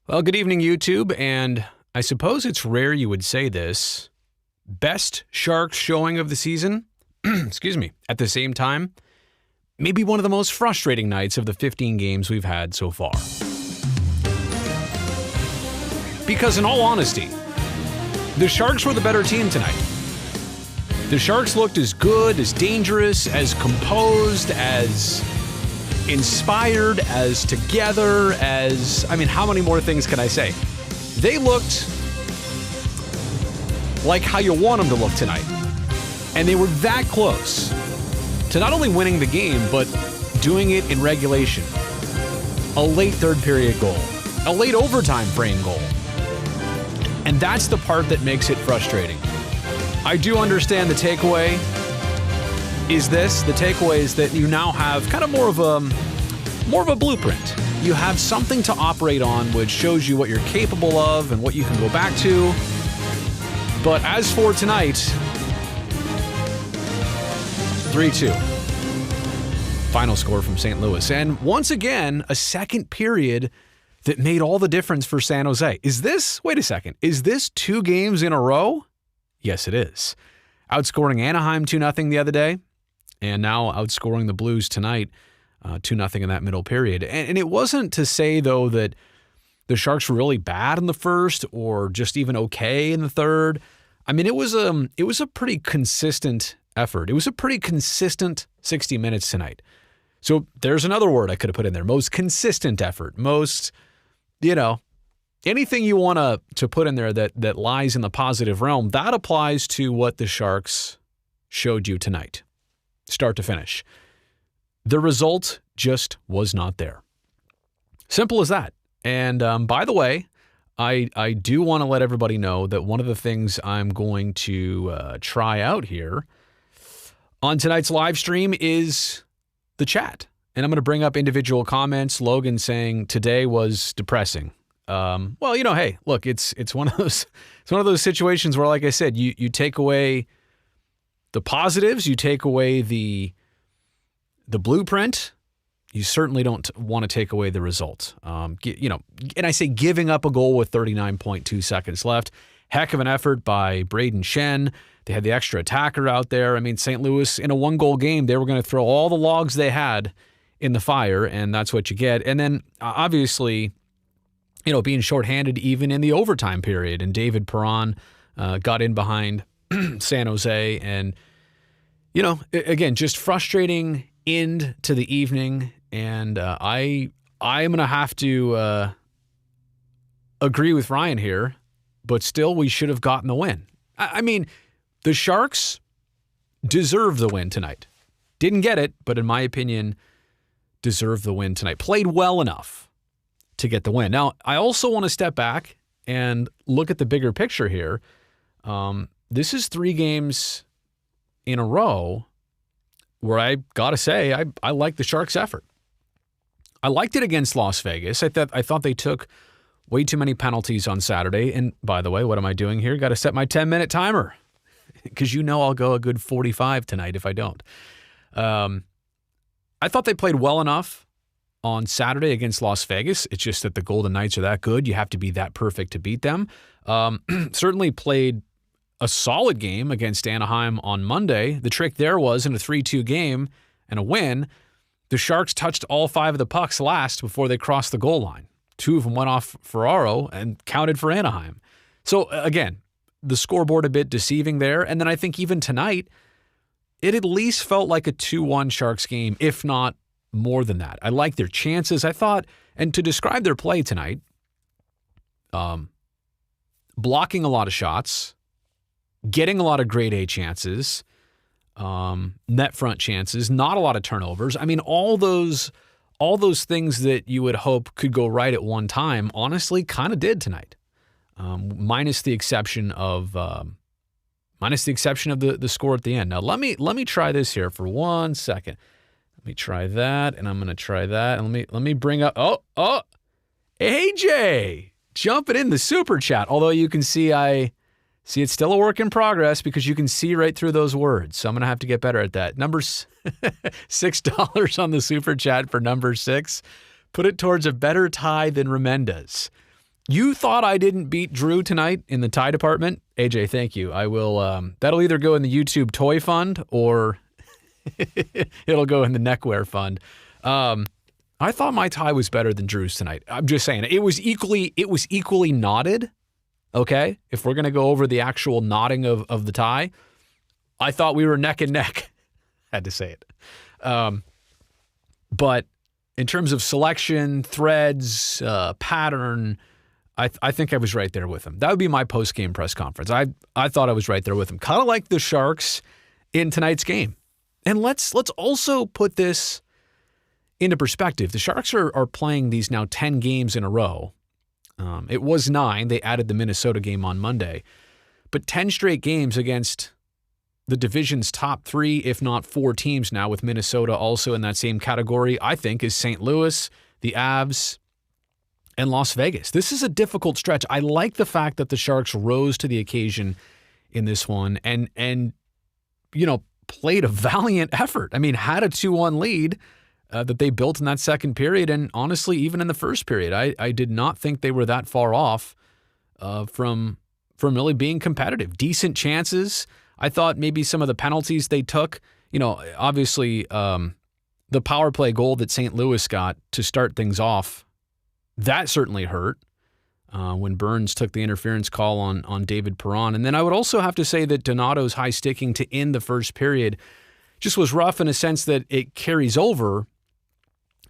Well, good evening, YouTube, and I suppose it's rare you would say this. Best Sharks showing of the season, excuse me, at the same time, maybe one of the most frustrating nights of the 15 games we've had so far. Because in all honesty, the Sharks were the better team tonight. The Sharks looked as good, as dangerous, as composed, as inspired, as together, as... how many more things can I say? They looked like how you want them to look tonight. And they were that close to not only winning the game, but doing it in regulation. A late third period goal. A late overtime frame goal. And that's the part that makes it frustrating. I do understand the takeaway is this. The takeaway is that you now have kind of more of a blueprint. You have something to operate on which shows you what you're capable of and what you can go back to. But as for tonight, 3-2. Final score from St. Louis. And once again, a second period that made all the difference for San Jose. Wait a second, is this 2 games in a row? Yes, it is. Outscoring Anaheim 2-0 the other day, and now outscoring the Blues tonight 2-0 in that middle period. And it wasn't to say, though, that the Sharks were really bad in the first or just even okay in the third. It was a pretty consistent effort. It was a pretty consistent 60 minutes tonight. So there's another word I could have put in there. Most consistent effort. Most, anything you want to put in there that lies in the positive realm, that applies to what the Sharks showed you tonight. Start to finish. The result just was not there. Simple as that. And by the way, I do want to let everybody know that one of the things I'm going to try out here on tonight's live stream is the chat. And I'm going to bring up individual comments. Logan saying today was depressing. Hey, look, it's one of those situations where, like I said, you take away the positives, you take away the blueprint. You certainly don't want to take away the result. And I say giving up a goal with 39.2 seconds left. Heck of an effort by Braden Shen. They had the extra attacker out there. St. Louis, in a 1-goal game, they were going to throw all the logs they had in the fire, and that's what you get. And then, obviously, being shorthanded even in the overtime period, and David Perron got in behind San Jose, and, again, just frustrating end to the evening. And I am going to have to agree with Ryan here, but still we should have gotten the win. The Sharks deserve the win tonight. Didn't get it, but in my opinion, deserve the win tonight. Played well enough to get the win. Now, I also want to step back and look at the bigger picture here. This is 3 games in a row where I got to say I like the Sharks' effort. I liked it against Las Vegas. I thought they took way too many penalties on Saturday. And by the way, what am I doing here? Got to set my 10-minute timer because I'll go a good 45 tonight if I don't. I thought they played well enough on Saturday against Las Vegas. It's just that the Golden Knights are that good. You have to be that perfect to beat them. Certainly played a solid game against Anaheim on Monday. The trick there was in a 3-2 game and a win, the Sharks touched all 5 of the pucks last before they crossed the goal line. 2 of them went off Ferraro and counted for Anaheim. So again, the scoreboard a bit deceiving there. And then I think even tonight, it at least felt like a 2-1 Sharks game, if not more than that. I like their chances. I thought, and to describe their play tonight, blocking a lot of shots, getting a lot of grade A chances, net front chances, not a lot of turnovers. All those things that you would hope could go right at one time, honestly, kind of did tonight. Minus the exception of the score at the end. Now let me try this here for 1 second. Let me try that, and I'm going to try that, and let me bring up. Oh, AJ jumping in the super chat. Although you can see it's still a work in progress because you can see right through those words. So I'm going to have to get better at that. Numbers $6 on the super chat for number 6. Put it towards a better tie than Remendez. You thought I didn't beat Drew tonight in the tie department? AJ, thank you. I will, that'll either go in the YouTube toy fund or it'll go in the neckwear fund. I thought my tie was better than Drew's tonight. I'm just saying it was equally knotted. Okay. If we're going to go over the actual knotting of the tie, I thought we were neck and neck. Had to say it. But in terms of selection, threads, pattern, I think I was right there with him. That would be my post-game press conference. I thought I was right there with him. Kind of like the Sharks in tonight's game. And let's also put this into perspective. The Sharks are playing these now 10 games in a row. It was 9. They added the Minnesota game on Monday. But 10 straight games against the division's top 3, if not 4 teams now, with Minnesota also in that same category, I think, is St. Louis, the Avs, and Las Vegas. This is a difficult stretch. I like the fact that the Sharks rose to the occasion in this one and played a valiant effort. I mean, had a 2-1 lead that they built in that second period, and honestly, even in the first period, I did not think they were that far off from really being competitive. Decent chances. I thought maybe some of the penalties they took, obviously the power play goal that St. Louis got to start things off, that certainly hurt when Burns took the interference call on David Perron. And then I would also have to say that Donato's high sticking to end the first period just was rough in a sense that it carries over.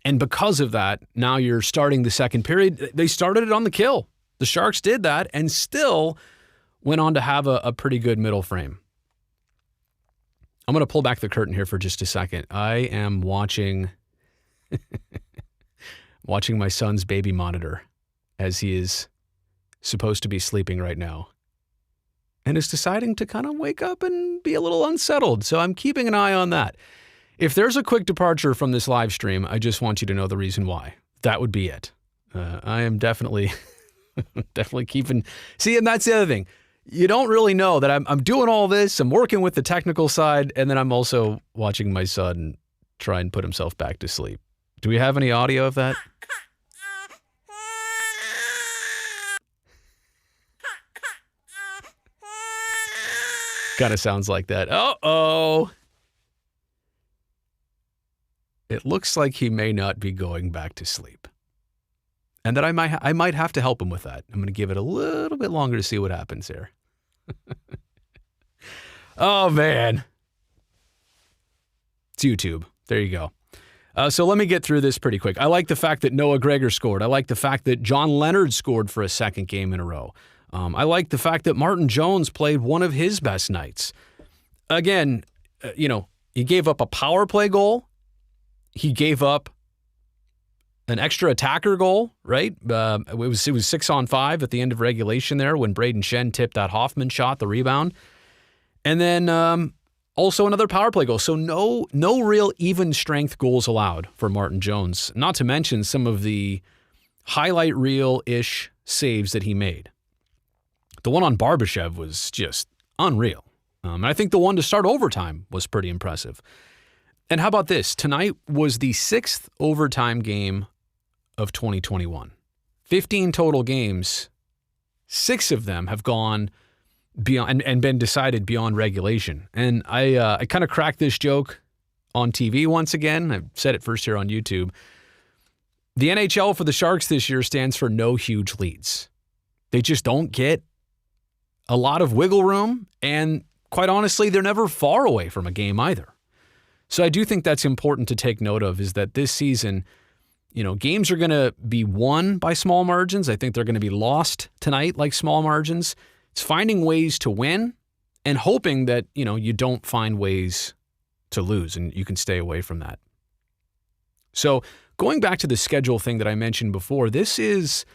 And because of that, now you're starting the second period. They started it on the kill. The Sharks did that and still went on to have a pretty good middle frame. I'm going to pull back the curtain here for just a second. I am watching my son's baby monitor as he is supposed to be sleeping right now and is deciding to kind of wake up and be a little unsettled. So I'm keeping an eye on that. If there's a quick departure from this live stream, I just want you to know the reason why. That would be it. I am definitely keeping... See, and that's the other thing. You don't really know that I'm doing all this. I'm working with the technical side, and then I'm also watching my son try and put himself back to sleep. Do we have any audio of that? Kind of sounds like that. Uh-oh. It looks like he may not be going back to sleep. And that I might have to help him with that. I'm going to give it a little bit longer to see what happens here. Oh, man. It's YouTube. There you go. So let me get through this pretty quick. I like the fact that Noah Gregor scored. I like the fact that John Leonard scored for a second game in a row. I like the fact that Martin Jones played one of his best nights. Again, he gave up a power play goal. He gave up an extra attacker goal, right? It was 6-on-5 at the end of regulation there when Braden Shen tipped that Hoffman shot, the rebound. And then also another power play goal. So no real even strength goals allowed for Martin Jones, not to mention some of the highlight reel-ish saves that he made. The one on Barbashev was just unreal. And I think the one to start overtime was pretty impressive. And how about this? Tonight was the 6th overtime game of 2021. 15 total games. 6 of them have gone beyond and been decided beyond regulation. And I kind of cracked this joke on TV once again. I said it first here on YouTube. The NHL for the Sharks this year stands for no huge leads. They just don't get a lot of wiggle room, and quite honestly, they're never far away from a game either. So I do think that's important to take note of, is that this season, games are going to be won by small margins. I think they're going to be lost tonight like small margins. It's finding ways to win and hoping that, you don't find ways to lose and you can stay away from that. So going back to the schedule thing that I mentioned before, this is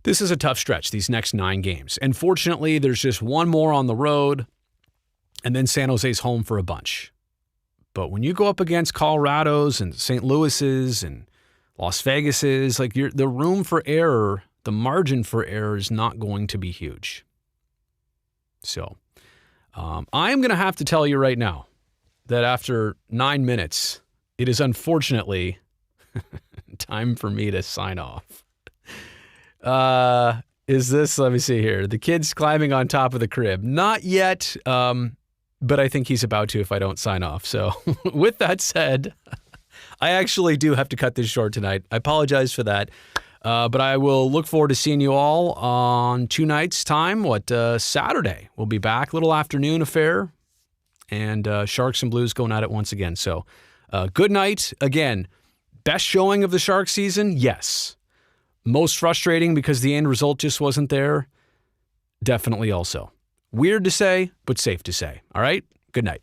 a tough stretch, these next 9 games. And fortunately, there's just one more on the road, and then San Jose's home for a bunch. But when you go up against Colorado's and St. Louis's and Las Vegas's, the room for error, the margin for error is not going to be huge. So I am going to have to tell you right now that after 9 minutes, it is unfortunately time for me to sign off. Is this, let me see here, the kid's climbing on top of the crib? Not yet, but I think he's about to if I don't sign off. So with that said, I actually do have to cut this short tonight. I apologize for that. But I will look forward to seeing you all on 2 nights' time. Saturday? We'll be back, little afternoon affair, and Sharks and Blues going at it once again. So good night. Again, best showing of the Sharks season? Yes. Most frustrating because the end result just wasn't there? Definitely also. Weird to say, but safe to say. All right? Good night.